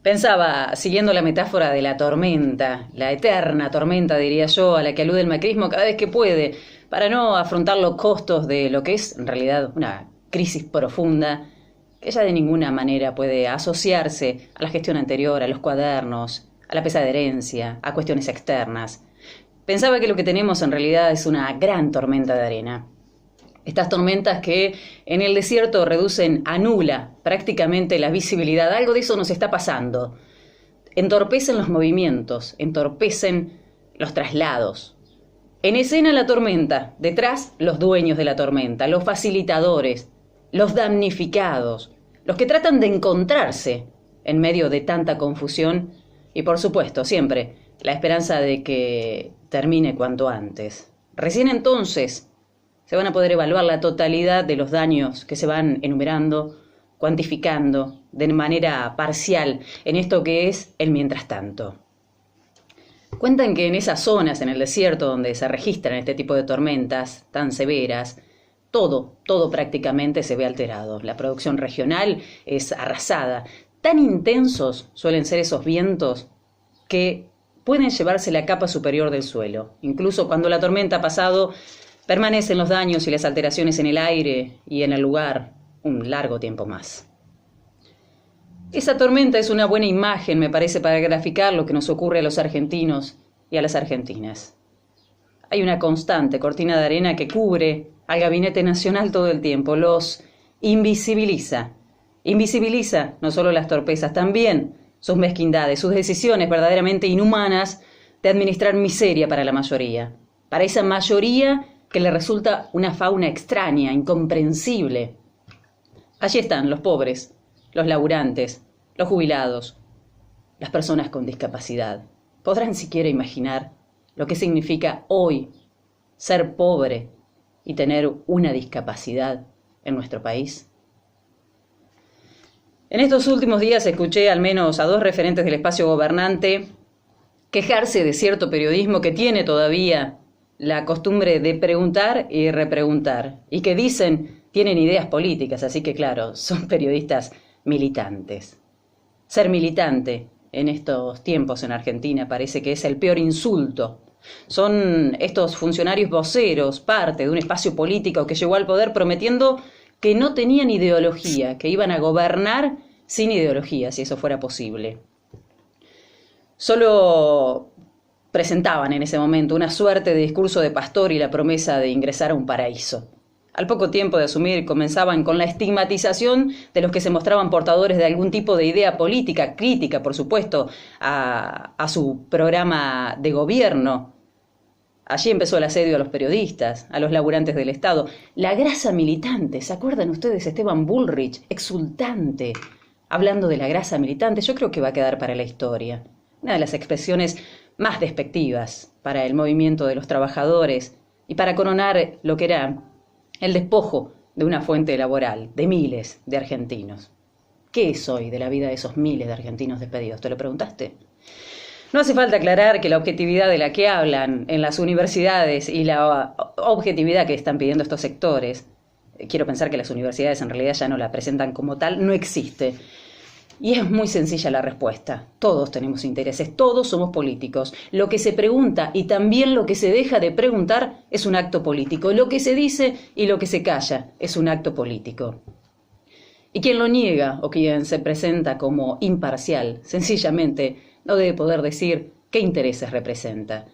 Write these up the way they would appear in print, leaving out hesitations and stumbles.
Pensaba, siguiendo la metáfora de la tormenta, la eterna tormenta, diría yo, a la que alude el macrismo cada vez que puede, para no afrontar los costos de lo que es en realidad una crisis profunda, que ya de ninguna manera puede asociarse a la gestión anterior, a los cuadernos, a la pesada herencia, a cuestiones externas. Pensaba que lo que tenemos en realidad es una gran tormenta de arena. Estas tormentas que en el desierto reducen a nula prácticamente la visibilidad. Algo de eso nos está pasando. Entorpecen los movimientos, entorpecen los traslados. En escena la tormenta, detrás los dueños de la tormenta, los facilitadores, los damnificados, los que tratan de encontrarse en medio de tanta confusión y, por supuesto, siempre la esperanza de que termine cuanto antes. Recién entonces se van a poder evaluar la totalidad de los daños que se van enumerando, cuantificando de manera parcial en esto que es el mientras tanto. Cuentan que en esas zonas, en el desierto, donde se registran este tipo de tormentas tan severas, todo prácticamente se ve alterado. La producción regional es arrasada. Tan intensos suelen ser esos vientos que pueden llevarse la capa superior del suelo. Incluso cuando la tormenta ha pasado, permanecen los daños y las alteraciones en el aire y en el lugar un largo tiempo más. Esa tormenta es una buena imagen, me parece, para graficar lo que nos ocurre a los argentinos y a las argentinas. Hay una constante cortina de arena que cubre al Gabinete Nacional todo el tiempo, los invisibiliza. Invisibiliza no solo las torpezas, también sus mezquindades, sus decisiones verdaderamente inhumanas de administrar miseria para la mayoría. Para esa mayoría que le resulta una fauna extraña, incomprensible. Allí están los pobres, los laburantes, los jubilados, las personas con discapacidad. ¿Podrán siquiera imaginar lo que significa hoy ser pobre y tener una discapacidad en nuestro país? En estos últimos días escuché al menos a 2 referentes del espacio gobernante quejarse de cierto periodismo que tiene todavía la costumbre de preguntar y repreguntar, y que dicen tienen ideas políticas, así que claro, son periodistas militantes. Ser militante en estos tiempos en Argentina parece que es el peor insulto. Son estos funcionarios voceros, parte de un espacio político que llegó al poder prometiendo que no tenían ideología, que iban a gobernar sin ideología, si eso fuera posible. Solo presentaban en ese momento una suerte de discurso de pastor y la promesa de ingresar a un paraíso. Al poco tiempo de asumir, comenzaban con la estigmatización de los que se mostraban portadores de algún tipo de idea política, crítica, por supuesto, a su programa de gobierno. Allí empezó el asedio a los periodistas, a los laburantes del Estado. La grasa militante, ¿se acuerdan ustedes? Esteban Bullrich, exultante, hablando de la grasa militante. Yo creo que va a quedar para la historia. Una de las expresiones más despectivas para el movimiento de los trabajadores y para coronar lo que era el despojo de una fuente laboral de miles de argentinos. ¿Qué es hoy de la vida de esos miles de argentinos despedidos? ¿Te lo preguntaste? No hace falta aclarar que la objetividad de la que hablan en las universidades y la objetividad que están pidiendo estos sectores, quiero pensar que las universidades en realidad ya no la presentan como tal, no existe. Y es muy sencilla la respuesta. Todos tenemos intereses, todos somos políticos. Lo que se pregunta y también lo que se deja de preguntar es un acto político. Lo que se dice y lo que se calla es un acto político. Y quien lo niega o quien se presenta como imparcial, sencillamente no debe poder decir qué intereses representa.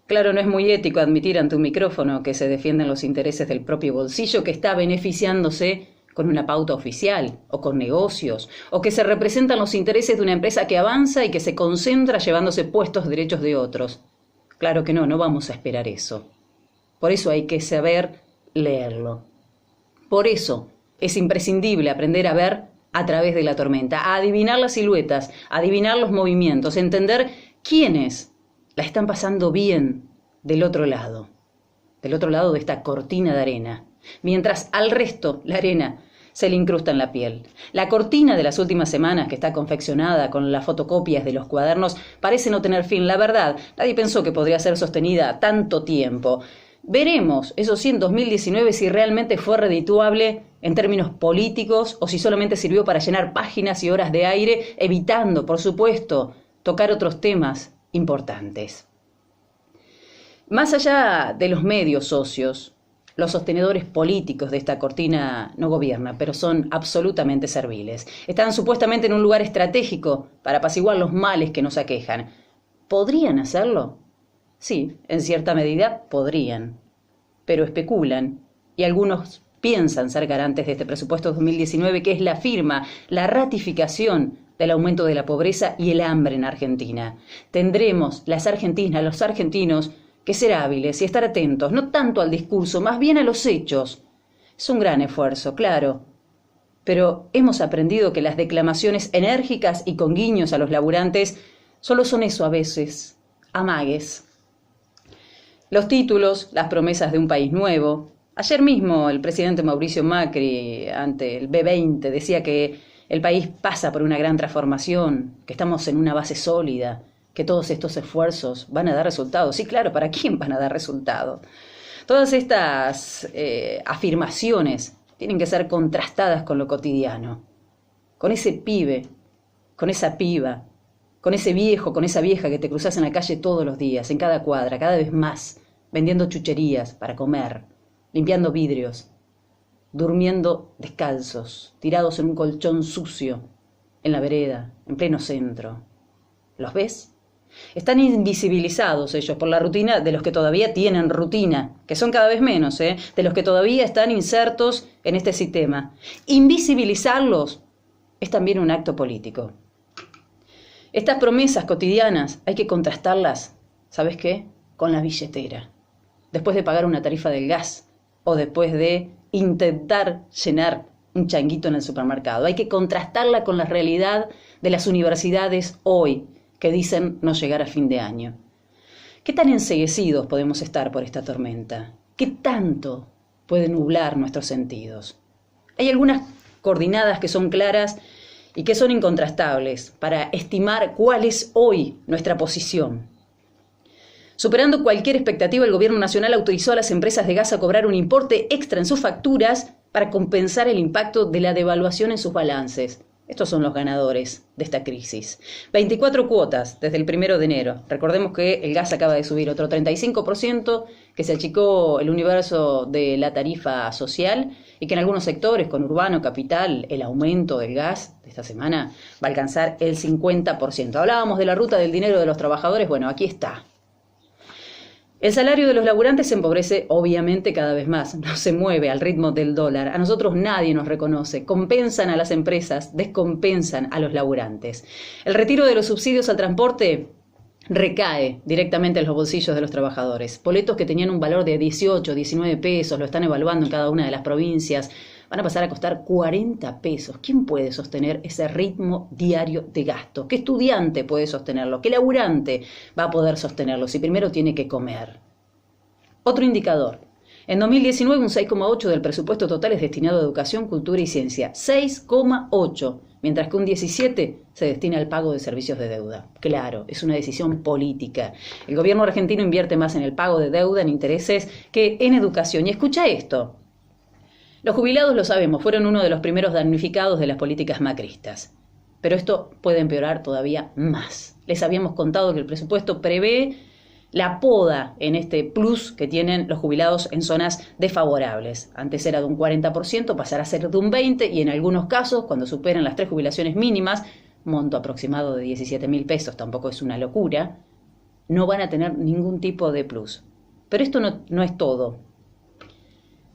Claro, no es muy ético admitir ante un micrófono que se defienden los intereses del propio bolsillo que está beneficiándose con una pauta oficial o con negocios, o que se representan los intereses de una empresa que avanza y que se concentra llevándose puestos derechos de otros. Claro que no vamos a esperar eso. Por eso hay que saber leerlo. Por eso es imprescindible aprender a ver a través de la tormenta, a adivinar las siluetas, a adivinar los movimientos, entender quiénes la están pasando bien del otro lado de esta cortina de arena. Mientras al resto la arena se le incrusta en la piel. La cortina de las últimas semanas, que está confeccionada con las fotocopias de los cuadernos, parece no tener fin. La verdad, nadie pensó que podría ser sostenida tanto tiempo. Veremos, eso sí, en 2019 si realmente fue redituable en términos políticos o si solamente sirvió para llenar páginas y horas de aire, evitando, por supuesto, tocar otros temas importantes. Más allá de los medios socios, los sostenedores políticos de esta cortina no gobiernan, pero son absolutamente serviles. Están supuestamente en un lugar estratégico para apaciguar los males que nos aquejan. ¿Podrían hacerlo? Sí, en cierta medida podrían, pero especulan y algunos piensan ser garantes de este presupuesto 2019, que es la firma, la ratificación del aumento de la pobreza y el hambre en Argentina. Tendremos las argentinas, los argentinos, que ser hábiles y estar atentos, no tanto al discurso, más bien a los hechos. Es un gran esfuerzo, claro, pero hemos aprendido que las declamaciones enérgicas y con guiños a los laburantes solo son eso a veces, amagues. Los títulos, las promesas de un país nuevo. Ayer mismo el presidente Mauricio Macri, ante el B20, decía que el país pasa por una gran transformación, que estamos en una base sólida, que todos estos esfuerzos van a dar resultados. Sí, claro, ¿para quién van a dar resultados? Todas estas afirmaciones tienen que ser contrastadas con lo cotidiano, con ese pibe, con esa piba, con ese viejo, con esa vieja que te cruzas en la calle todos los días, en cada cuadra, cada vez más, vendiendo chucherías para comer, limpiando vidrios, durmiendo descalzos, tirados en un colchón sucio, en la vereda, en pleno centro. ¿Los ves? Están invisibilizados ellos por la rutina de los que todavía tienen rutina, que son cada vez menos, de los que todavía están insertos en este sistema. Invisibilizarlos es también un acto político. Estas promesas cotidianas hay que contrastarlas, ¿sabes qué? Con la billetera. Después de pagar una tarifa del gas o después de intentar llenar un changuito en el supermercado. Hay que contrastarla con la realidad de las universidades hoy, que dicen no llegar a fin de año. ¿Qué tan enceguecidos podemos estar por esta tormenta? ¿Qué tanto puede nublar nuestros sentidos? Hay algunas coordenadas que son claras y que son incontrastables para estimar cuál es hoy nuestra posición. Superando cualquier expectativa, el Gobierno Nacional autorizó a las empresas de gas a cobrar un importe extra en sus facturas para compensar el impacto de la devaluación en sus balances. Estos son los ganadores de esta crisis. 24 cuotas desde el 1 de enero. Recordemos que el gas acaba de subir otro 35%, que se achicó el universo de la tarifa social y que en algunos sectores, con urbano, capital, el aumento del gas de esta semana va a alcanzar el 50%. Hablábamos de la ruta del dinero de los trabajadores. Bueno, aquí está. El salario de los laburantes se empobrece, obviamente, cada vez más. No se mueve al ritmo del dólar. A nosotros nadie nos reconoce. Compensan a las empresas, descompensan a los laburantes. El retiro de los subsidios al transporte recae directamente en los bolsillos de los trabajadores. Boletos que tenían un valor de 18, 19 pesos, lo están evaluando en cada una de las provincias, van a pasar a costar 40 pesos. ¿Quién puede sostener ese ritmo diario de gasto? ¿Qué estudiante puede sostenerlo? ¿Qué laburante va a poder sostenerlo si primero tiene que comer? Otro indicador. En 2019 un 6,8 del presupuesto total es destinado a educación, cultura y ciencia. 6,8, mientras que un 17 se destina al pago de servicios de deuda. Claro, es una decisión política. El gobierno argentino invierte más en el pago de deuda, en intereses, que en educación. Y escucha esto. Los jubilados, lo sabemos, fueron uno de los primeros damnificados de las políticas macristas. Pero esto puede empeorar todavía más. Les habíamos contado que el presupuesto prevé la poda en este plus que tienen los jubilados en zonas desfavorables. Antes era de un 40%, pasará a ser de un 20% y en algunos casos, cuando superan las 3 jubilaciones mínimas, monto aproximado de 17.000 pesos, tampoco es una locura, no van a tener ningún tipo de plus. Pero esto no es todo.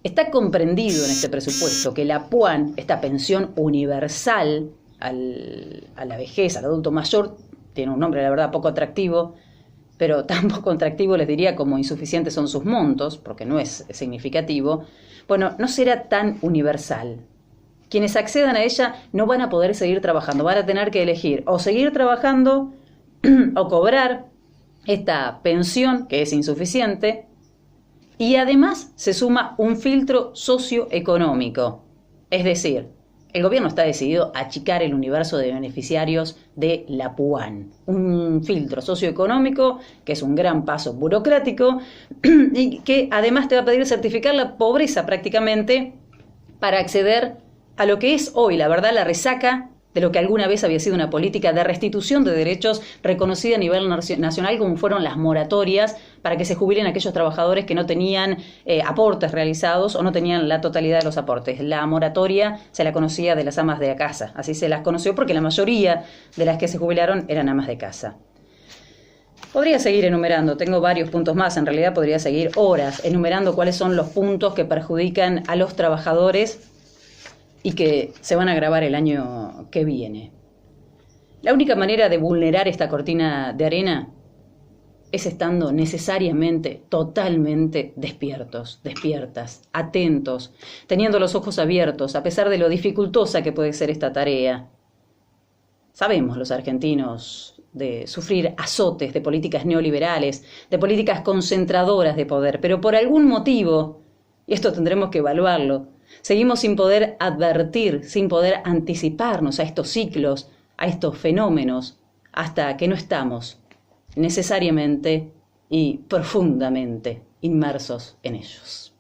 Está comprendido en este presupuesto que la PUAN, esta pensión universal a la vejez, al adulto mayor, tiene un nombre la verdad poco atractivo, pero tan poco atractivo les diría como insuficientes son sus montos, porque no es significativo, bueno, no será tan universal. Quienes accedan a ella no van a poder seguir trabajando, van a tener que elegir o seguir trabajando o cobrar esta pensión que es insuficiente. Y además se suma un filtro socioeconómico, es decir, El gobierno está decidido a achicar el universo de beneficiarios de la PUAN, un filtro socioeconómico que es un gran paso burocrático y que además te va a pedir certificar la pobreza prácticamente para acceder a lo que es hoy, la verdad, la resaca de lo que alguna vez había sido una política de restitución de derechos reconocida a nivel nacional, como fueron las moratorias para que se jubilen aquellos trabajadores que no tenían aportes realizados o no tenían la totalidad de los aportes. La moratoria se la conocía de las amas de casa, así se las conoció porque la mayoría de las que se jubilaron eran amas de casa. Podría seguir enumerando, tengo varios puntos más, en realidad podría seguir horas enumerando cuáles son los puntos que perjudican a los trabajadores y que se van a agravar el año que viene. La única manera de vulnerar esta cortina de arena es estando necesariamente, totalmente despiertos, despiertas, atentos, teniendo los ojos abiertos, a pesar de lo dificultosa que puede ser esta tarea. Sabemos los argentinos de sufrir azotes de políticas neoliberales, de políticas concentradoras de poder, pero por algún motivo, y esto tendremos que evaluarlo, seguimos sin poder advertir, sin poder anticiparnos a estos ciclos, a estos fenómenos, hasta que no estamos necesariamente y profundamente inmersos en ellos.